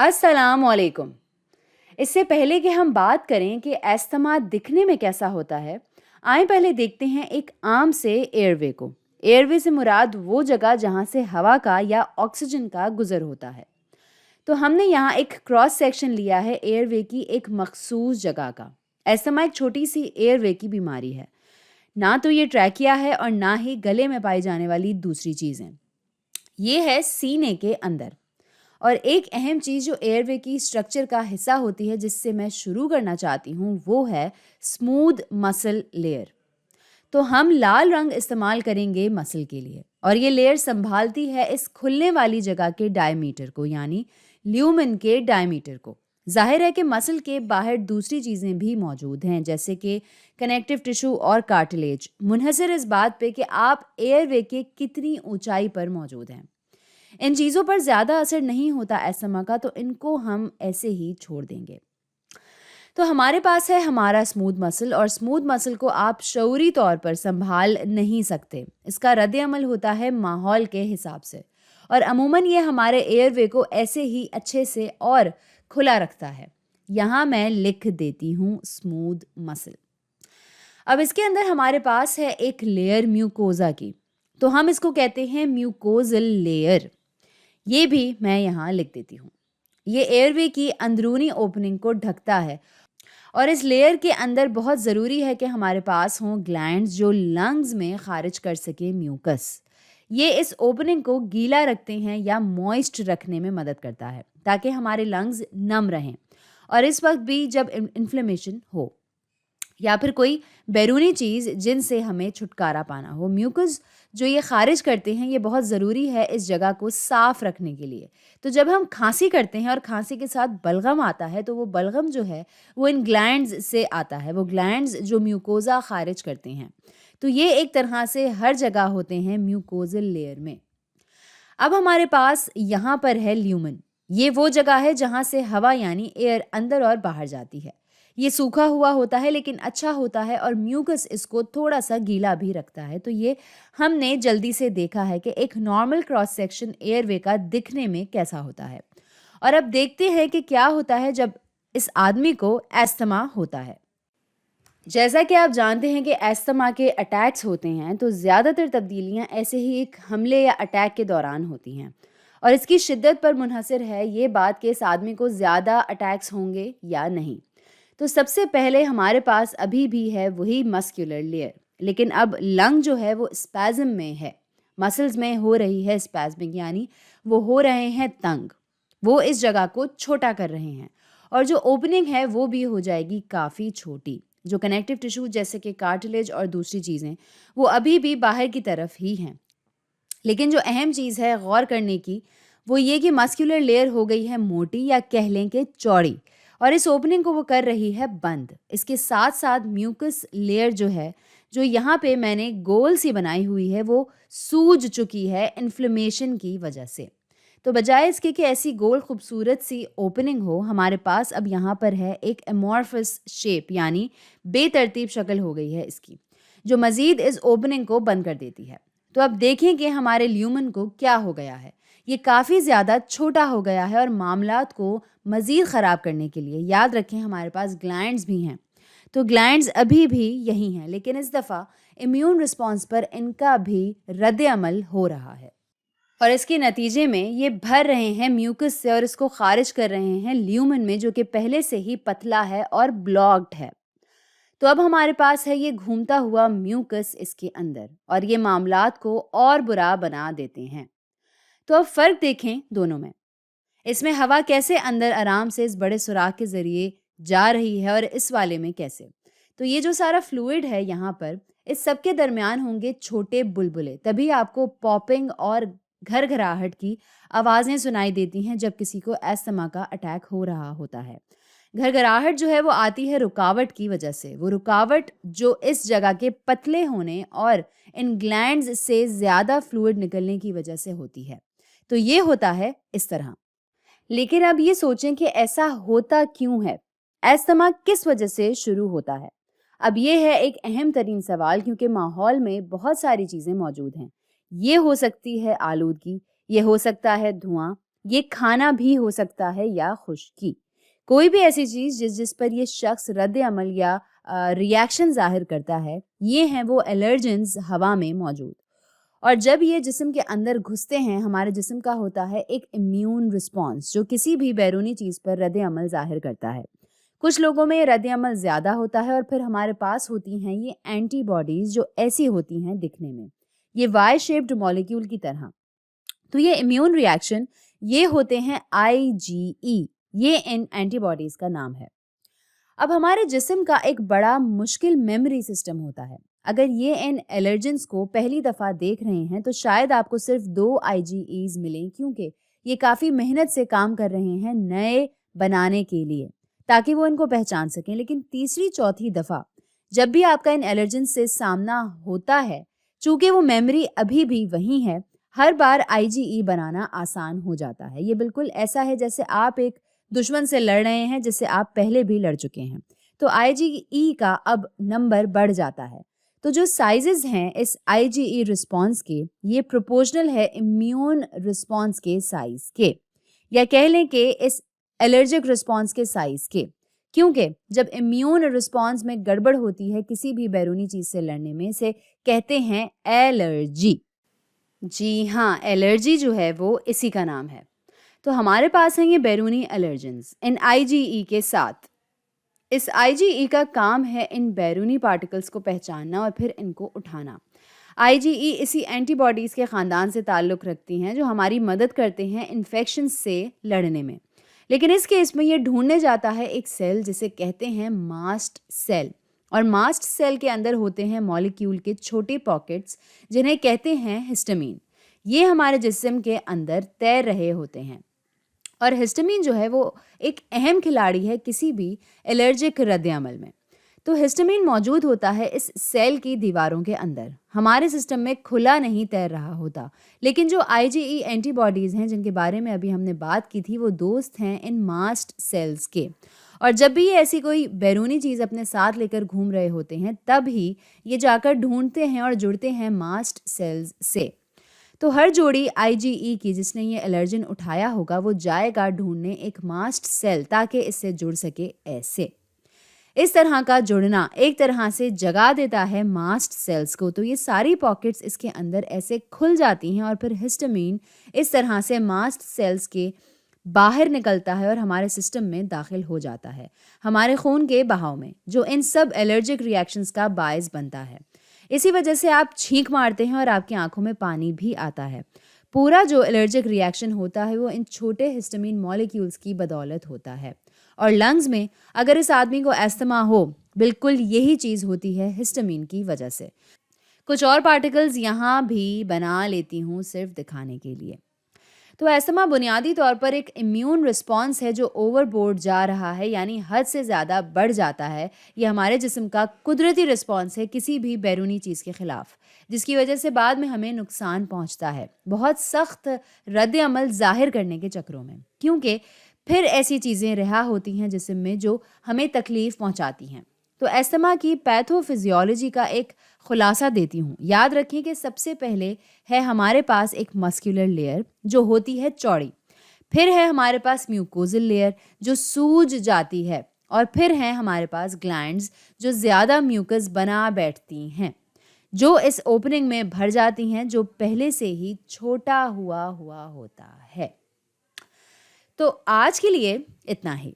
अस्सलाम वालेकुम। इससे पहले कि हम बात करें कि अस्थमा दिखने में कैसा होता है, आइए पहले देखते हैं एक आम से एयरवे को। एयरवे से मुराद वो जगह जहाँ से हवा का या ऑक्सीजन का गुजर होता है। तो हमने यहाँ एक क्रॉस सेक्शन लिया है एयरवे की एक मखसूस जगह का। अस्थमा एक छोटी सी एयरवे की बीमारी है। ना तो ये ट्रैकिया है और ना ही गले में पाई जाने वाली दूसरी चीज़ें। ये है सीने के अंदर। और एक अहम चीज़ जो एयरवे की स्ट्रक्चर का हिस्सा होती है जिससे मैं शुरू करना चाहती हूँ वो है स्मूथ मसल लेयर। तो हम लाल रंग इस्तेमाल करेंगे मसल के लिए और ये लेयर संभालती है इस खुलने वाली जगह के डायमीटर को, यानी ल्यूमेन के डायमीटर को। जाहिर है कि मसल के बाहर दूसरी चीज़ें भी मौजूद हैं जैसे कि कनेक्टिव टिश्यू और कार्टिलेज, मुनहसर इस बात पे कि आप एयरवे के कितनी ऊंचाई पर मौजूद हैं। इन चीज़ों पर ज़्यादा असर नहीं होता अस्थमा का, तो इनको हम ऐसे ही छोड़ देंगे। तो हमारे पास है हमारा स्मूथ मसल, और स्मूथ मसल को आप शऊरी तौर पर संभाल नहीं सकते। इसका रद्द-ए-अमल होता है माहौल के हिसाब से, और अमूमन ये हमारे एयरवे को ऐसे ही अच्छे से और खुला रखता है। यहाँ मैं लिख देती हूँ स्मूथ मसल। अब इसके अंदर हमारे पास है एक लेयर म्यूकोजा की, तो हम इसको कहते हैं म्यूकोजल लेयर। ये भी मैं यहाँ लिख देती हूँ। ये एयरवे की अंदरूनी ओपनिंग को ढकता है, और इस लेयर के अंदर बहुत ज़रूरी है कि हमारे पास हों ग्लैंड्स जो लंग्स में खारिज कर सके म्यूकस। ये इस ओपनिंग को गीला रखते हैं या मॉइस्ट रखने में मदद करता है ताकि हमारे लंग्स नम रहें, और इस वक्त भी जब इन्फ्लेमेशन हो या फिर कोई बैरूनी चीज़ जिनसे हमें छुटकारा पाना हो। म्यूकस जो ये खारिज करते हैं ये बहुत ज़रूरी है इस जगह को साफ़ रखने के लिए। तो जब हम खांसी करते हैं और खांसी के साथ बलगम आता है तो वो बलगम जो है वो इन ग्लैंड्स से आता है, वो ग्लैंड्स जो म्यूकोज़ा खारिज करते हैं। तो ये एक तरह से हर जगह होते हैं म्यूकोजल लेयर में। अब हमारे पास यहाँ पर है ल्यूमन। ये वो जगह है जहाँ से हवा यानी एयर अंदर और बाहर जाती है। ये सूखा हुआ होता है लेकिन अच्छा होता है, और म्यूकस इसको थोड़ा सा गीला भी रखता है। तो ये हमने जल्दी से देखा है कि एक नॉर्मल क्रॉस सेक्शन एयरवे का दिखने में कैसा होता है। और अब देखते हैं कि क्या होता है जब इस आदमी को एस्थमा होता है। जैसा कि आप जानते हैं कि एस्थमा के अटैक्स होते हैं तो ज़्यादातर तब्दीलियां ऐसे ही एक हमले या अटैक के दौरान होती हैं, और इसकी शिद्दत पर मुनहसर है ये बात कि इस आदमी को ज़्यादा अटैक्स होंगे या नहीं। तो सबसे पहले हमारे पास अभी भी है वही मस्कुलर लेयर, लेकिन अब लंग जो है वो स्पैज़म में है। मसल्स में हो रही है स्पैज़मिंग, यानी वो हो रहे हैं तंग। वो इस जगह को छोटा कर रहे हैं, और जो ओपनिंग है वो भी हो जाएगी काफ़ी छोटी। जो कनेक्टिव टिश्यू जैसे कि कार्टिलेज और दूसरी चीज़ें वो अभी भी बाहर की तरफ ही हैं। लेकिन जो अहम चीज़ है गौर करने की वो ये कि मस्कुलर लेयर हो गई है मोटी या कह लें कि चौड़ी, और इस ओपनिंग को वो कर रही है बंद। इसके साथ साथ म्यूकस लेयर जो है, जो यहाँ पे मैंने गोल सी बनाई हुई है, वो सूज चुकी है इन्फ्लेमेशन की वजह से। तो बजाय इसके कि ऐसी गोल खूबसूरत सी ओपनिंग हो, हमारे पास अब यहाँ पर है एक एमॉर्फस शेप, यानी बेतरतीब शक्ल हो गई है इसकी, जो मज़ीद इस ओपनिंग को बंद कर देती है। तो अब देखें कि हमारे ल्यूमन को क्या हो गया है। ये काफ़ी ज़्यादा छोटा हो गया है, और मामलात को मज़ीद ख़राब करने के लिए याद रखें हमारे पास ग्लैंड्स भी हैं। तो ग्लैंड्स अभी भी यही हैं, लेकिन इस दफ़ा इम्यून रिस्पॉन्स पर इनका भी रद्द अमल हो रहा है, और इसके नतीजे में ये भर रहे हैं म्यूकस से और इसको खारिज कर रहे हैं ल्यूमन में, जो कि पहले से ही पतला है और ब्लॉक्ड है। तो अब हमारे पास है ये घूमता हुआ म्यूकस इसके अंदर, और ये मामलात को और बुरा बना देते हैं। तो अब फ़र्क देखें दोनों में। इसमें हवा कैसे अंदर आराम से इस बड़े सुराख के ज़रिए जा रही है, और इस वाले में कैसे। तो ये जो सारा फ्लूइड है यहाँ पर, इस सब के दरमियान होंगे छोटे बुलबुले, तभी आपको पॉपिंग और घरघराहट की आवाज़ें सुनाई देती हैं जब किसी को अस्थमा का अटैक हो रहा होता है। घरघराहट जो है वो आती है रुकावट की वजह से, वो रुकावट जो इस जगह के पतले होने और इन ग्लैंड्स से ज़्यादा फ्लूइड निकलने की वजह से होती है। तो ये होता है इस तरह। लेकिन अब ये सोचें कि ऐसा होता क्यों है? अस्थमा किस वजह से शुरू होता है? अब ये है एक अहम तरीन सवाल, क्योंकि माहौल में बहुत सारी चीज़ें मौजूद हैं। ये हो सकती है आलूदगी, ये हो सकता है धुआं, ये खाना भी हो सकता है या खुश्की। कोई भी ऐसी चीज़ जिस पर ये शख्स रद्द-ए-अमल या रिएक्शन ज़ाहिर करता है, ये हैं वो एलर्जेंस हवा में मौजूद। और जब ये जिस्म के अंदर घुसते हैं, हमारे जिस्म का होता है एक इम्यून रिस्पॉन्स जो किसी भी बैरूनी चीज़ पर रद्द-ए-अमल ज़ाहिर करता है। कुछ लोगों में रद्द-ए-अमल ज़्यादा होता है और फिर हमारे पास होती हैं ये एंटीबॉडीज़ जो ऐसी होती हैं दिखने में, ये वाई शेप्ड मॉलिक्यूल की तरह। तो ये इम्यून रिएक्शन ये होते हैं आईजीई, ये इन एंटीबॉडीज़ का नाम है। अब हमारे जिस्म का एक बड़ा मुश्किल मेमोरी सिस्टम होता है। अगर ये इन एलर्जेंस को पहली दफ़ा देख रहे हैं तो शायद आपको सिर्फ 2 आईजीईज़ मिलें, क्योंकि ये काफ़ी मेहनत से काम कर रहे हैं नए बनाने के लिए ताकि वो इनको पहचान सकें। लेकिन तीसरी चौथी दफ़ा जब भी आपका इन एलर्जेंस से सामना होता है, चूंकि वो मेमोरी अभी भी वही है, हर बार आईजीई बनाना आसान हो जाता है। ये बिल्कुल ऐसा है जैसे आप एक दुश्मन से लड़ रहे हैं जिससे आप पहले भी लड़ चुके हैं। तो आईजीई का अब नंबर बढ़ जाता है। तो जो साइजेस हैं इस आईजीई रिस्पॉन्स के, ये प्रोपोर्शनल है इम्यून रिस्पॉन्स के साइज के, या कह लें कि इस एलर्जिक रिस्पॉन्स के साइज के। क्योंकि जब इम्यून रिस्पॉन्स में गड़बड़ होती है किसी भी बैरूनी चीज से लड़ने में, इसे कहते हैं एलर्जी। जी हाँ, एलर्जी जो है वो इसी का नाम है। तो हमारे पास हैं ये बैरूनी एलर्जेंस इन आईजीई के साथ। इस आईजीई का काम है इन बैरूनी पार्टिकल्स को पहचानना और फिर इनको उठाना। आईजीई इसी एंटीबॉडीज़ के ख़ानदान से ताल्लुक़ रखती हैं जो हमारी मदद करते हैं इन्फेक्शन से लड़ने में। लेकिन इस केस में ये ढूंढने जाता है एक सेल जिसे कहते हैं मास्ट सेल, और मास्ट सेल के अंदर होते हैं मॉलिक्यूल के छोटे पॉकेट्स जिन्हें कहते हैं हिस्टामीन। ये हमारे जिस्म के अंदर तैर रहे होते हैं, और हिस्टामीन जो है वो एक अहम खिलाड़ी है किसी भी एलर्जिक रद्द-ए-अमल में। तो हिस्टामीन मौजूद होता है इस सेल की दीवारों के अंदर, हमारे सिस्टम में खुला नहीं तैर रहा होता। लेकिन जो आईजीई एंटीबॉडीज़ हैं जिनके बारे में अभी हमने बात की थी, वो दोस्त हैं इन मास्ट सेल्स के। और जब भी ये ऐसी कोई बैरूनी चीज़ अपने साथ लेकर घूम रहे होते हैं, तब ही ये जाकर ढूंढते हैं और जुड़ते हैं मास्ट सेल्स से। तो हर जोड़ी आईजीई की जिसने ये एलर्जन उठाया होगा, वो जाएगा ढूंढने एक मास्ट सेल ताकि इससे जुड़ सके। ऐसे इस तरह का जुड़ना एक तरह से जगा देता है मास्ट सेल्स को। तो ये सारी पॉकेट्स इसके अंदर ऐसे खुल जाती हैं और फिर हिस्टामीन इस तरह से मास्ट सेल्स के बाहर निकलता है और हमारे सिस्टम में दाखिल हो जाता है, हमारे खून के बहाव में, जो इन सब एलर्जिक रिएक्शंस का बायस बनता है। इसी वजह से आप छींक मारते हैं और आपकी आंखों में पानी भी आता है। पूरा जो एलर्जिक रिएक्शन होता है वो इन छोटे हिस्टामीन मॉलिक्यूल्स की बदौलत होता है। और लंग्स में अगर इस आदमी को एस्थमा हो, बिल्कुल यही चीज़ होती है हिस्टामीन की वजह से। कुछ और पार्टिकल्स यहाँ भी बना लेती हूँ सिर्फ दिखाने के लिए। तो एस्थमा बुनियादी तौर पर एक इम्यून रिस्पॉन्स है जो ओवरबोर्ड जा रहा है, यानी हद से ज़्यादा बढ़ जाता है। ये हमारे जिस्म का कुदरती रिस्पॉन्स है किसी भी बैरूनी चीज़ के ख़िलाफ़, जिसकी वजह से बाद में हमें नुकसान पहुंचता है बहुत सख्त रद्द-ए-अमल ज़ाहिर करने के चक्रों में, क्योंकि फिर ऐसी चीज़ें रिहा होती हैं जिस्म में जो हमें तकलीफ़ पहुंचाती हैं। तो एस्थमा की पैथोफिजियोलॉजी का एक खुलासा देती हूँ। याद रखें कि सबसे पहले है हमारे पास एक मस्कुलर लेयर जो होती है चौड़ी, फिर है हमारे पास म्यूकोजल लेयर जो सूज जाती है, और फिर है हमारे पास ग्लैंड्स जो ज़्यादा म्यूकस बना बैठती हैं, जो इस ओपनिंग में भर जाती हैं जो पहले से ही छोटा हुआ होता है। तो आज के लिए इतना ही।